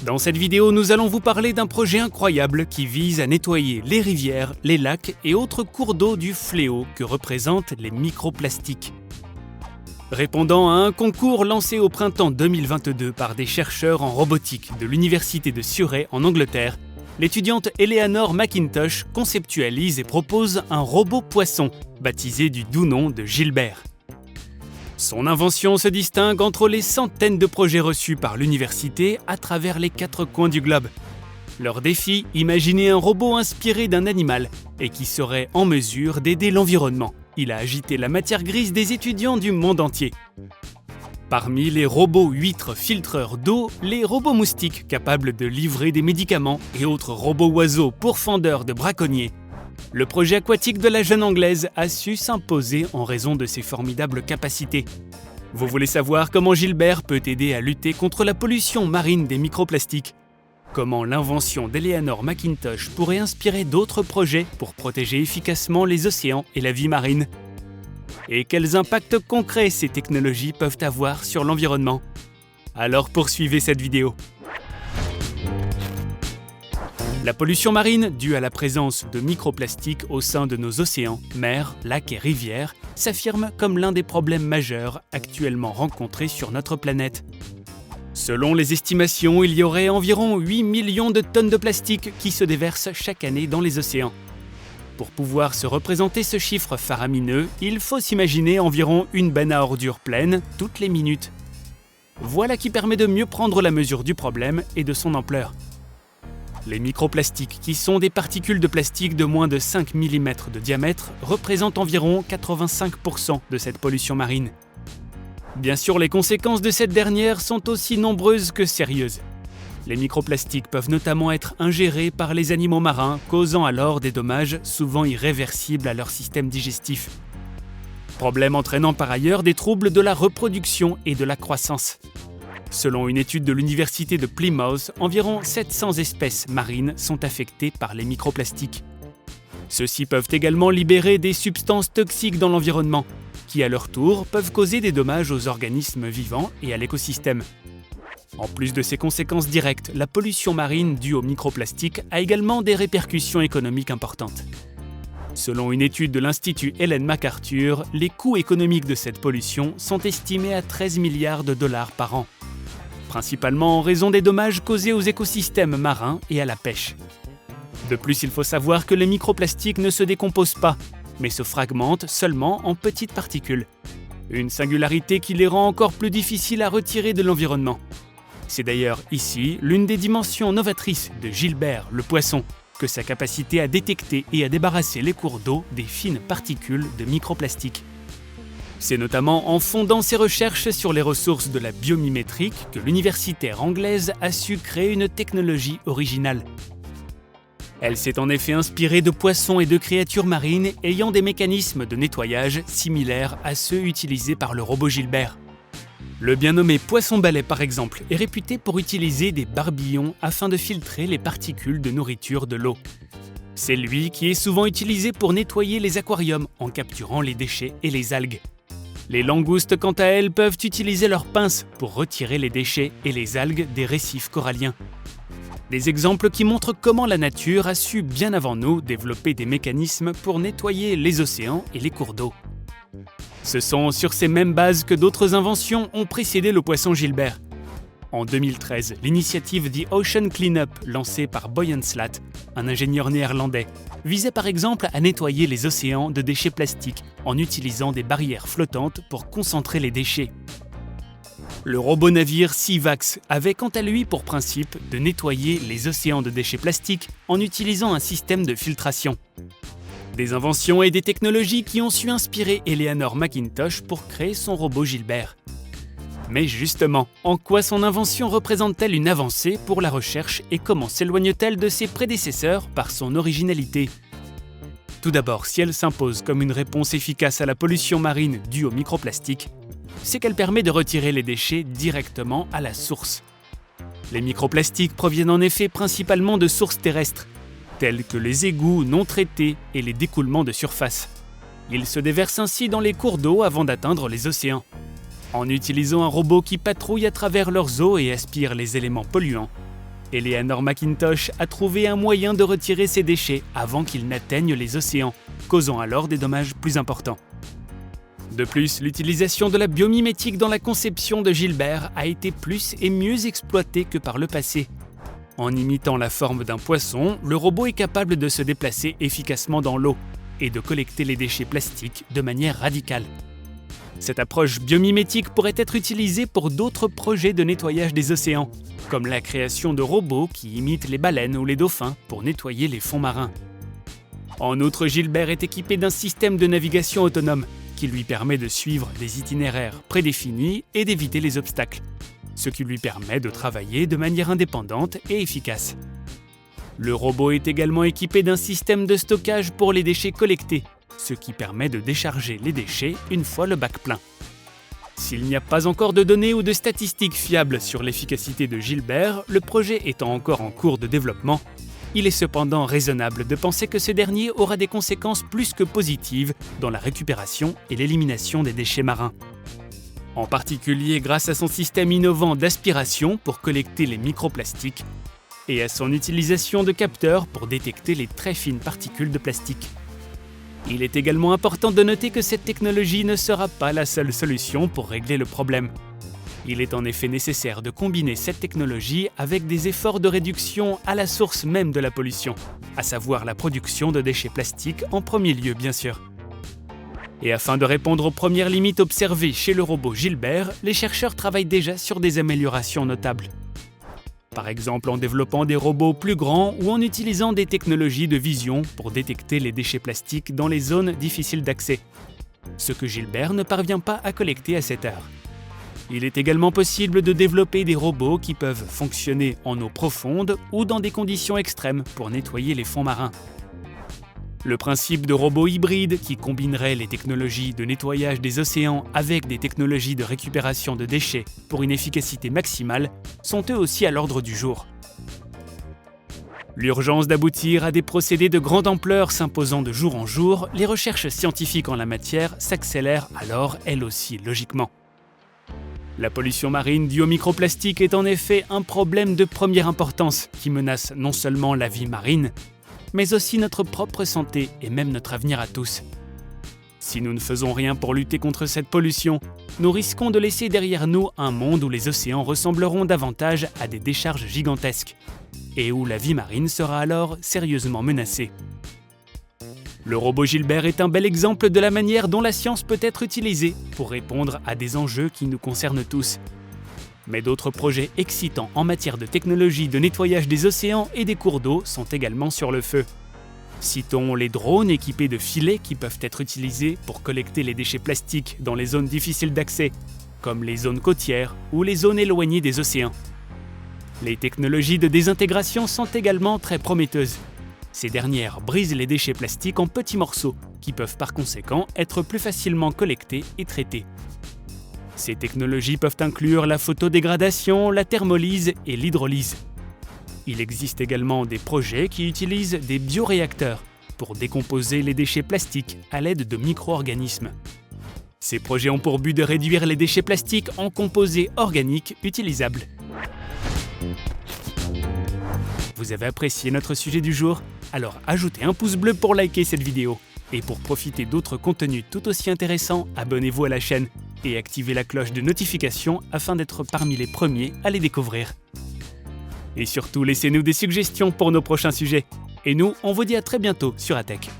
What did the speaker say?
Dans cette vidéo, nous allons vous parler d'un projet incroyable qui vise à nettoyer les rivières, les lacs et autres cours d'eau du fléau que représentent les microplastiques. Répondant à un concours lancé au printemps 2022 par des chercheurs en robotique de l'université de Surrey en Angleterre, l'étudiante Eleanor McIntosh conceptualise et propose un robot poisson, baptisé du doux nom de Gilbert. Son invention se distingue entre les centaines de projets reçus par l'université à travers les 4 coins du globe. Leur défi, imaginer un robot inspiré d'un animal et qui serait en mesure d'aider l'environnement. Il a agité la matière grise des étudiants du monde entier. Parmi les robots huîtres filtreurs d'eau, les robots moustiques capables de livrer des médicaments et autres robots oiseaux pourfendeurs de braconniers, le projet aquatique de la jeune Anglaise a su s'imposer en raison de ses formidables capacités. Vous voulez savoir comment Gilbert peut aider à lutter contre la pollution marine des microplastiques? Comment l'invention d'Eleanor McIntosh pourrait inspirer d'autres projets pour protéger efficacement les océans et la vie marine? Et quels impacts concrets ces technologies peuvent avoir sur l'environnement? Alors poursuivez cette vidéo. La pollution marine, due à la présence de microplastiques au sein de nos océans, mers, lacs et rivières, s'affirme comme l'un des problèmes majeurs actuellement rencontrés sur notre planète. Selon les estimations, il y aurait environ 8 millions de tonnes de plastique qui se déversent chaque année dans les océans. Pour pouvoir se représenter ce chiffre faramineux, il faut s'imaginer environ une benne à ordures pleine toutes les minutes. Voilà qui permet de mieux prendre la mesure du problème et de son ampleur. Les microplastiques, qui sont des particules de plastique de moins de 5 mm de diamètre, représentent environ 85% de cette pollution marine. Bien sûr, les conséquences de cette dernière sont aussi nombreuses que sérieuses. Les microplastiques peuvent notamment être ingérés par les animaux marins, causant alors des dommages souvent irréversibles à leur système digestif. Problème entraînant par ailleurs des troubles de la reproduction et de la croissance. Selon une étude de l'université de Plymouth, environ 700 espèces marines sont affectées par les microplastiques. Ceux-ci peuvent également libérer des substances toxiques dans l'environnement, qui à leur tour peuvent causer des dommages aux organismes vivants et à l'écosystème. En plus de ces conséquences directes, la pollution marine due aux microplastiques a également des répercussions économiques importantes. Selon une étude de l'Institut Ellen MacArthur, les coûts économiques de cette pollution sont estimés à 13 milliards de dollars par an, principalement en raison des dommages causés aux écosystèmes marins et à la pêche. De plus, il faut savoir que les microplastiques ne se décomposent pas, mais se fragmentent seulement en petites particules. Une singularité qui les rend encore plus difficiles à retirer de l'environnement. C'est d'ailleurs ici l'une des dimensions novatrices de Gilbert le poisson, que sa capacité à détecter et à débarrasser les cours d'eau des fines particules de microplastiques. C'est notamment en fondant ses recherches sur les ressources de la biomimétrique que l'universitaire anglaise a su créer une technologie originale. Elle s'est en effet inspirée de poissons et de créatures marines ayant des mécanismes de nettoyage similaires à ceux utilisés par le robot Gilbert. Le bien nommé poisson-balai par exemple est réputé pour utiliser des barbillons afin de filtrer les particules de nourriture de l'eau. C'est lui qui est souvent utilisé pour nettoyer les aquariums en capturant les déchets et les algues. Les langoustes, quant à elles, peuvent utiliser leurs pinces pour retirer les déchets et les algues des récifs coralliens. Des exemples qui montrent comment la nature a su bien avant nous développer des mécanismes pour nettoyer les océans et les cours d'eau. Ce sont sur ces mêmes bases que d'autres inventions ont précédé le poisson Gilbert. En 2013, l'initiative The Ocean Cleanup, lancée par Boyan Slat, un ingénieur néerlandais, visait par exemple à nettoyer les océans de déchets plastiques en utilisant des barrières flottantes pour concentrer les déchets. Le robot-navire Seavax avait quant à lui pour principe de nettoyer les océans de déchets plastiques en utilisant un système de filtration. Des inventions et des technologies qui ont su inspirer Eleanor McIntosh pour créer son robot Gilbert. Mais justement, en quoi son invention représente-t-elle une avancée pour la recherche et comment s'éloigne-t-elle de ses prédécesseurs par son originalité? Tout d'abord, si elle s'impose comme une réponse efficace à la pollution marine due aux microplastiques, c'est qu'elle permet de retirer les déchets directement à la source. Les microplastiques proviennent en effet principalement de sources terrestres, telles que les égouts non traités et les découlements de surface. Ils se déversent ainsi dans les cours d'eau avant d'atteindre les océans. En utilisant un robot qui patrouille à travers leurs eaux et aspire les éléments polluants, Eleanor McIntosh a trouvé un moyen de retirer ces déchets avant qu'ils n'atteignent les océans, causant alors des dommages plus importants. De plus, l'utilisation de la biomimétique dans la conception de Gilbert a été plus et mieux exploitée que par le passé. En imitant la forme d'un poisson, le robot est capable de se déplacer efficacement dans l'eau et de collecter les déchets plastiques de manière radicale. Cette approche biomimétique pourrait être utilisée pour d'autres projets de nettoyage des océans, comme la création de robots qui imitent les baleines ou les dauphins pour nettoyer les fonds marins. En outre, Gilbert est équipé d'un système de navigation autonome qui lui permet de suivre des itinéraires prédéfinis et d'éviter les obstacles, ce qui lui permet de travailler de manière indépendante et efficace. Le robot est également équipé d'un système de stockage pour les déchets collectés, ce qui permet de décharger les déchets une fois le bac plein. S'il n'y a pas encore de données ou de statistiques fiables sur l'efficacité de Gilbert, le projet étant encore en cours de développement, il est cependant raisonnable de penser que ce dernier aura des conséquences plus que positives dans la récupération et l'élimination des déchets marins. En particulier grâce à son système innovant d'aspiration pour collecter les microplastiques et à son utilisation de capteurs pour détecter les très fines particules de plastique. Il est également important de noter que cette technologie ne sera pas la seule solution pour régler le problème. Il est en effet nécessaire de combiner cette technologie avec des efforts de réduction à la source même de la pollution, à savoir la production de déchets plastiques en premier lieu bien sûr. Et afin de répondre aux premières limites observées chez le robot Gilbert, les chercheurs travaillent déjà sur des améliorations notables. Par exemple en développant des robots plus grands ou en utilisant des technologies de vision pour détecter les déchets plastiques dans les zones difficiles d'accès, ce que Gilbert ne parvient pas à collecter à cette heure. Il est également possible de développer des robots qui peuvent fonctionner en eau profonde ou dans des conditions extrêmes pour nettoyer les fonds marins. Le principe de robots hybrides qui combineraient les technologies de nettoyage des océans avec des technologies de récupération de déchets pour une efficacité maximale sont eux aussi à l'ordre du jour. L'urgence d'aboutir à des procédés de grande ampleur s'imposant de jour en jour, les recherches scientifiques en la matière s'accélèrent alors elles aussi logiquement. La pollution marine due aux microplastiques est en effet un problème de première importance qui menace non seulement la vie marine, mais aussi notre propre santé et même notre avenir à tous. Si nous ne faisons rien pour lutter contre cette pollution, nous risquons de laisser derrière nous un monde où les océans ressembleront davantage à des décharges gigantesques, et où la vie marine sera alors sérieusement menacée. Le robot Gilbert est un bel exemple de la manière dont la science peut être utilisée pour répondre à des enjeux qui nous concernent tous. Mais d'autres projets excitants en matière de technologie de nettoyage des océans et des cours d'eau sont également sur le feu. Citons les drones équipés de filets qui peuvent être utilisés pour collecter les déchets plastiques dans les zones difficiles d'accès, comme les zones côtières ou les zones éloignées des océans. Les technologies de désintégration sont également très prometteuses. Ces dernières brisent les déchets plastiques en petits morceaux qui peuvent par conséquent être plus facilement collectés et traités. Ces technologies peuvent inclure la photodégradation, la thermolyse et l'hydrolyse. Il existe également des projets qui utilisent des bioréacteurs pour décomposer les déchets plastiques à l'aide de micro-organismes. Ces projets ont pour but de réduire les déchets plastiques en composés organiques utilisables. Vous avez apprécié notre sujet du jour? Alors ajoutez un pouce bleu pour liker cette vidéo. Et pour profiter d'autres contenus tout aussi intéressants, abonnez-vous à la chaîne et activez la cloche de notification afin d'être parmi les premiers à les découvrir. Et surtout, laissez-nous des suggestions pour nos prochains sujets. Et nous, on vous dit à très bientôt sur ATech.